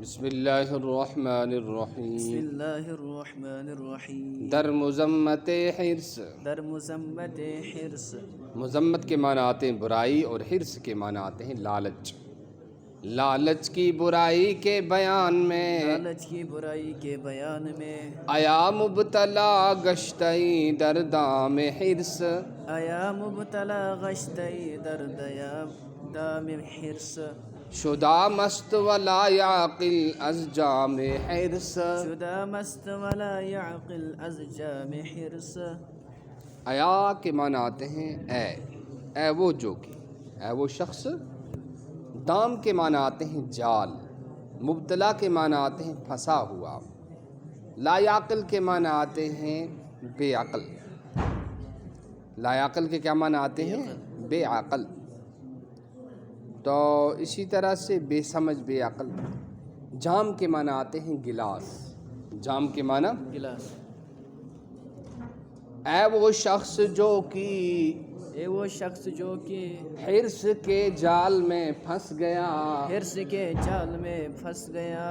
بسم اللہ الرحمن الرحیم۔ بسم اللہ الرحمن الرحیم۔ در مذمت حرص۔ در مذمت حرص۔ مذمت کے معنی آتے ہیں برائی اور حرص کے معنی آتے ہیں لالچ۔ لالچ کی برائی کے بیان میں، لالچ کی برائی کے بیان میں، آیا مبتلا گشتئی در دام حرص۔ آیا مبتلا گشتئی در دام حرص۔ شدہ مست ولا یعقل از جام حرص۔ شدہ مست ولا یعقل از جام حرص۔ آیا کے معنی آتے ہیں اے وہ جو کہ، اے وہ شخص۔ دام کے معنی آتے ہیں جال۔ مبتلا کے معنی آتے ہیں پھنسا ہوا۔ لا یعقل کے معنی آتے ہیں بے عقل۔ لا یعقل کے کیا معنی آتے ہیں؟ بے عقل۔ تو اسی طرح سے بے سمجھ، بے عقل۔ جام کے معنی آتے ہیں گلاس۔ جام کے معنی گلاس۔ اے وہ شخص جو کہ، اے وہ شخص جو کہ حرص کے جال میں پھنس گیا، حرص کے جال میں پھنس گیا،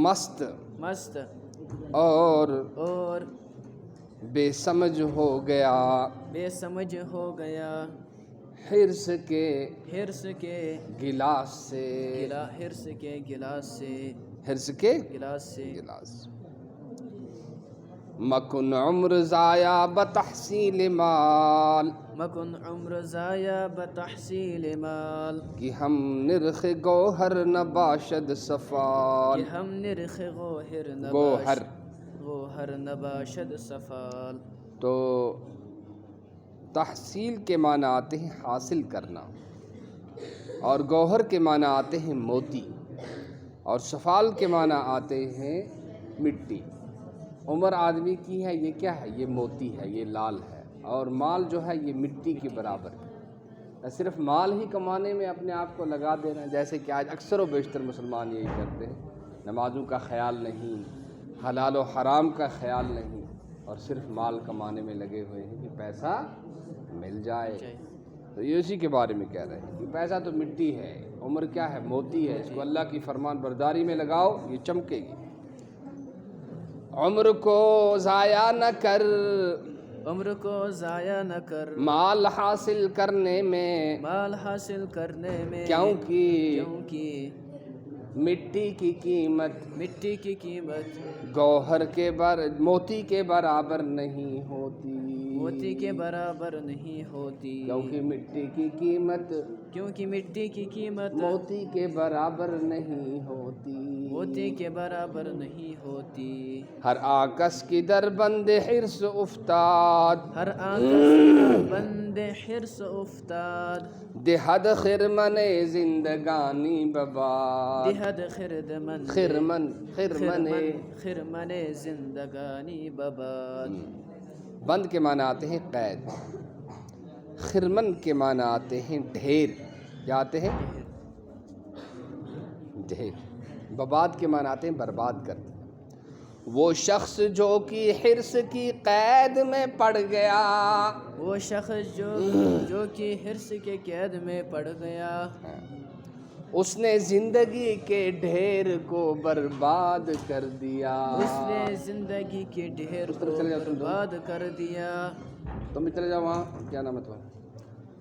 مست مست اور بے سمجھ ہو گیا، بے سمجھ ہو گیا، حرص کے گلاس سے، حرص کے گلاس سے، حرص کے گلاس سے۔ گلاس۔ مکن عمر ضائع بتحصیل مال، مکن عمر ضائع بتحصیل مال، کہ ہم نرخ گوہر نہ باشد سفال۔ کہ ہم نرخ گوہر نہ باشد سفال۔ تو تحصیل کے معنی آتے ہیں حاصل کرنا، اور گوہر کے معنی آتے ہیں موتی، اور سفال کے معنی آتے ہیں مٹی۔ عمر آدمی کی ہے، یہ کیا ہے؟ یہ موتی ہے، یہ لال ہے، اور مال جو ہے یہ مٹی کے برابر ہے۔ صرف مال ہی کمانے میں اپنے آپ کو لگا دینا، جیسے کہ آج اکثر و بیشتر مسلمان یہی کرتے ہیں، نمازوں کا خیال نہیں، حلال و حرام کا خیال نہیں، اور صرف مال کمانے میں لگے ہوئے ہیں کہ پیسہ مل جائے۔ تو یہ اسی کے بارے میں کہہ رہے ہیں کہ پیسہ تو مٹی ہے، عمر کیا ہے؟ موتی ہے، اس کو اللہ کی فرمان برداری میں لگاؤ، یہ چمکے گی۔ عمر کو ضائع نہ کر، عمر کو ضائع نہ کر، مال حاصل کرنے میں، مال حاصل کرنے میں، کیونکہ مٹی کی قیمت، مٹی کی قیمت گوہر کے موتی کے برابر نہیں ہوتی، موتی کے برابر نہیں ہوتی، کیونکہ مٹی کی قیمت، کیونکہ مٹی کی قیمت موتی کے برابر نہیں ہوتی، موتی کے برابر نہیں ہوتی۔ ہر آکس کی در بند حرص افتاد، ہر آنکھ بند حرص افتاد، دہد خرمن زندگانی بباد، دہد خرمن زندگانی بباد۔ بند کے معنی آتے ہیں قید، خرمن کے معنی آتے ہیں ڈھیر، کیا آتے ہیں؟ ڈھیر۔ بباد کے معنی آتے ہیں برباد کرتے۔ وہ شخص جو کہ حرص کی قید میں پڑ گیا، وہ شخص جو کہ حرص کے قید میں پڑ گیا، اس نے زندگی کے ڈھیر کو برباد کر دیا، اس نے زندگی کے ڈھیر کو برباد کر دیا۔ تم بھی چلے جاؤ وہاں، کیا نام ہے تمہارا؟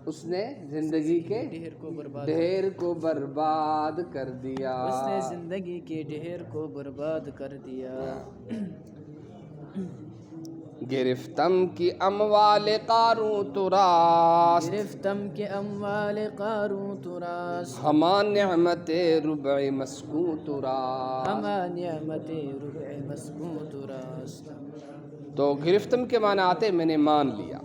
اس نے زندگی کے ڈھیر کو برباد کر دیا، اس نے زندگی کے ڈھیر کو برباد کر دیا۔ گرفتم کی اموال قارون تراست، گرفتم کے اموال قارون تراست، ہما نعمت ربع مسکون تراست، ہما نعمت ربع مسکون تراست۔ تو گرفتم کے معنی آتے میں نے مان لیا،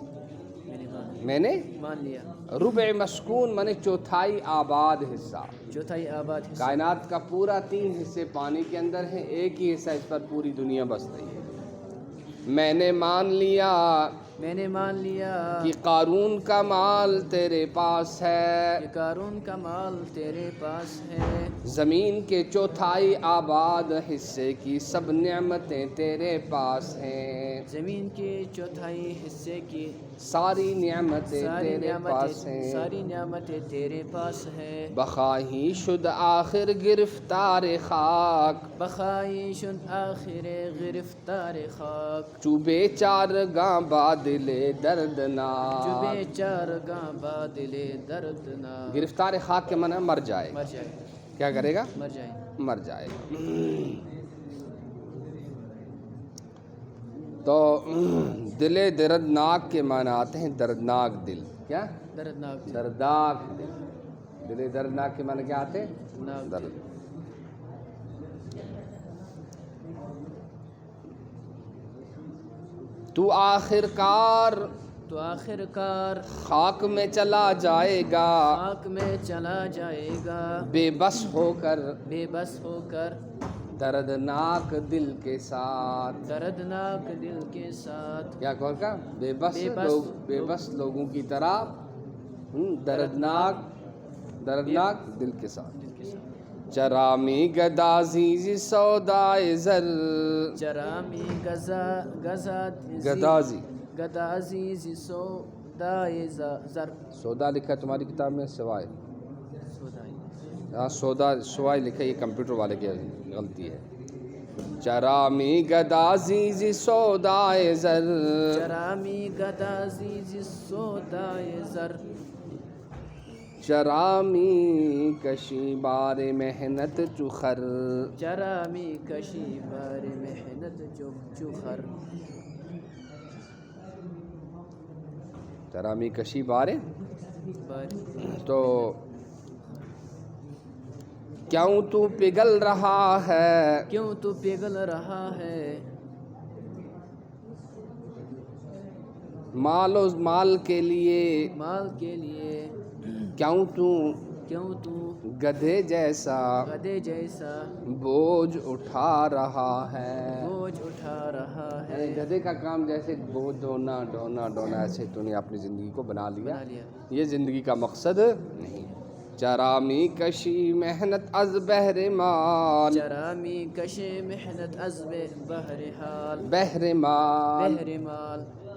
میں نے مان لیا۔ ربع مسکون مانے چوتھائی آباد حصہ، چوتھائی آباد حصہ۔ کائنات کا پورا 3 حصے پانی کے اندر ہیں، ایک ہی حصہ اس پر پوری دنیا بس رہی ہے۔ میں نے مان لیا میں نے مان لیا کہ قارون کا مال تیرے پاس ہے، کہ قارون کا مال تیرے پاس ہے، زمین کے چوتھائی آباد حصے کی سب نعمتیں تیرے پاس ہیں، زمین کے چوتھائی حصے کی ساری نعمتیں تیرے پاس ہیں، ساری نعمتیں تیرے پاس ہے، بخواہی شد آخر گرفتار خاک، بخائی شد آخر گرفتار خاک، چوبے چار گاں بادل جو دردناک۔ بے چار گاں بادل دردناک، گرفتار خاک کے معنی مر جائے، مر جائے کیا کرے گا؟ مر جائے، مر جائے گا۔ تو دل دردناک کے معنی آتے ہیں دردناک دل، کیا؟ دردناک دردناک دل، دل دردناک کے معنی کیا آتے ہیں؟ دردناک درد۔ تو آخر کار خاک میں چلا جائے گا، خاک میں چلا جائے گا، بے بس ہو کر بے بس ہو کر دردناک دل کے ساتھ۔ دردناک دل کے ساتھ، کیا کہا کا؟ بے بے بس لوگوں کی طرح دردناک دل کے ساتھ۔ دل کے ساتھ، چرامی گدازی سودائے زر، چرامی گدازی گدازی سودائے زر، سودا لکھا ہے تمہاری کتاب میں سوائے، سودائی، ہاں سودا سوائے لکھا ہے، یہ کمپیوٹر والے کی غلطی ہے۔ چرامی گدازی سودائے زر، چرامی گدازی سودائے زر، چرامی کشی بار محنت چخر، چرامی کشی بار محنت چخر، چرامی کشی بارے تو کیوں تو پگھل رہا ہے، کیوں تو پگھل رہا ہے، مال کے لیے، مال کے لیے، کیوں تو گدھے جیسا بوجھ اٹھا رہا ہے، بوجھ اٹھا رہا ہے، گدھے کا کام جیسے بوجھ ڈھونا ایسے تو نے اپنی زندگی کو بنا لیا، یہ زندگی کا مقصد نہیں۔ چرامی کشی محنت از بہر مال، چرامی کشی محنت از بہر مال،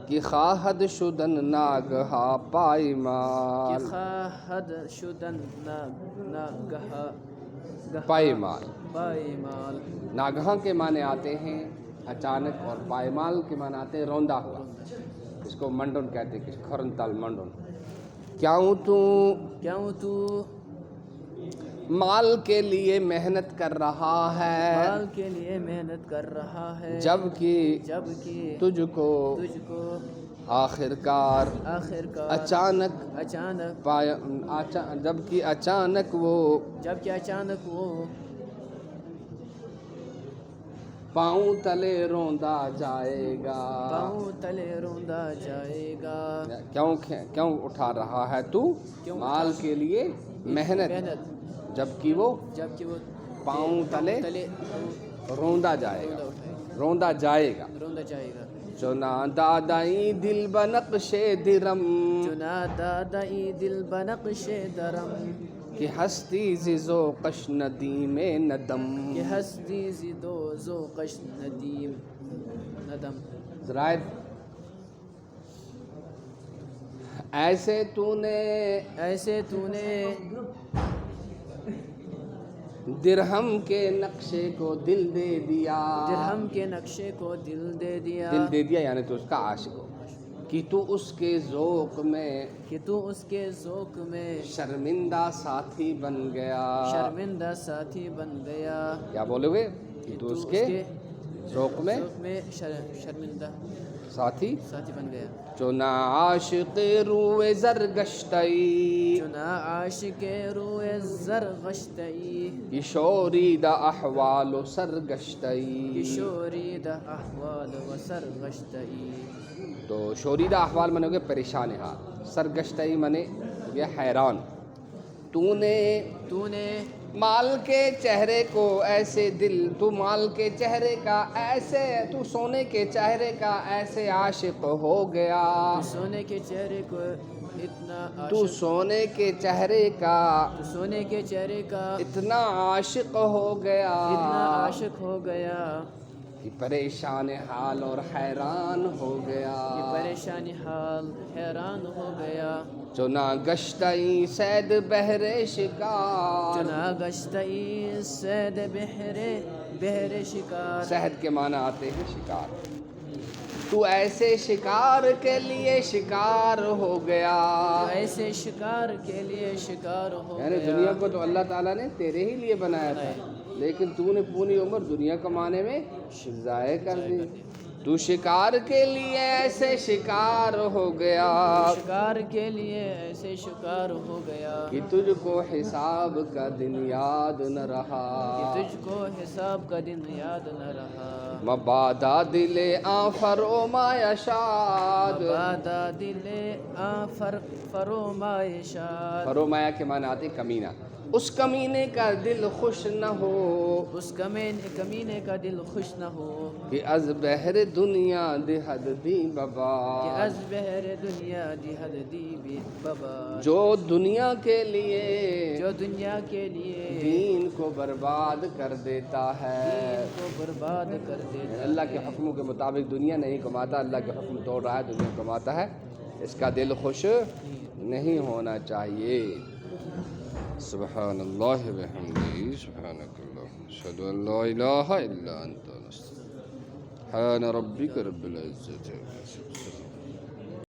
کی خواہد شدن ناگہا پائمال، خواہد شدن ناگہا پائمال۔ پائمال، ناگہاں کے معنی آتے ہیں اچانک، اور پائمال کے معنی آتے ہیں روندا ہوا، اس کو منڈن کہتے ہیں، کھرن تال منڈن۔ کیوں تو مال کے لیے محنت کر رہا ہے، مال کے لیے محنت کر رہا ہے، جبکہ تجھ کو آخر کار اچانک جبکہ اچانک وہ پاؤں تلے روندا جائے گا، کیوں اٹھا رہا ہے تو مال کے لیے محنت، جبکہ وہ پاؤں تلے روندا جائے گا۔ چنا دادائی دل بنقش درم، کہ ہستی ز ذوقش ندیم ندم، ذرائع ایسے تو نے درہم کے نقشے کو دل دے دیا، دل دے دیا یعنی تو اس کا عاشق ہو، کہ تو اس کے ذوق میں شرمندہ ساتھی بن گیا، کیا بولے ہوئے؟ کہ تو اس کے ذوق میں شرمندہ ساتھی بن گیا، چنا عاشق روئے زرگشتئی، کشوریدہ احوال و سرگشتئی، تو شوریدہ احوال منے ہوگے پریشان حال، سرگشتئی منے یہ حیران۔ تو نے مال کے چہرے کو ایسے دل، تو مال کے چہرے کا ایسے، تو سونے کے چہرے کا ایسے عاشق ہو گیا، سونے کے چہرے کو اتنا تو عاشق، سونے کے چہرے کا تو سونے کے چہرے کا اتنا عاشق ہو گیا، اتنا عاشق ہو گیا کہ پریشان حال اور حیران ہو کہ گیا، پریشانی حال حیران ہو گیا، چنا گشتئی سید بہر شکار، چنا گشتئی سید بہر شکار، صید کے معنی آتے ہیں شکار، تو ایسے شکار کے لیے شکار ہو گیا، ایسے شکار کے لیے شکار ہو یعنی گیا، دنیا کو تو اللہ تعالیٰ نے تیرے ہی لیے بنایا تھا، لیکن تو نے پوری عمر دنیا کمانے میں ضائع کر دی، تو شکار کے لیے ایسے شکار ہو گیا، شکار کے لیے ایسے شکار ہو گیا کہ تجھ کو حساب کا دن یاد نہ کہ رہا، تجھ کو حساب کا دن یاد نہ رہا، مبادا دل آفرو ما یشاد، مبادا دل فرومایشات، فرومایا کے معنی آتے کمینہ، اس کمینے کا دل خوش نہ ہو، اس کمینے کا دل خوش نہ ہو کہ از بحر دنیا دہد دی بابا، کہ از بحر دنیا دی حد دی بابا، جو دنیا کے لیے جو دنیا کے لیے دین کو برباد کر دیتا ہے، دین کو برباد کر دیتا، اللہ کے حکموں کے مطابق دنیا نہیں کماتا، اللہ کے حکم توڑ رہا ہے دنیا کماتا ہے، اس کا دل خوش نہیں ہونا چاہیے۔ سبحان اللہ وبحمدہ، سبحانک اللہم اشہد ان لا الہ الا انت، سبحان ربک رب العزت عما یصفون۔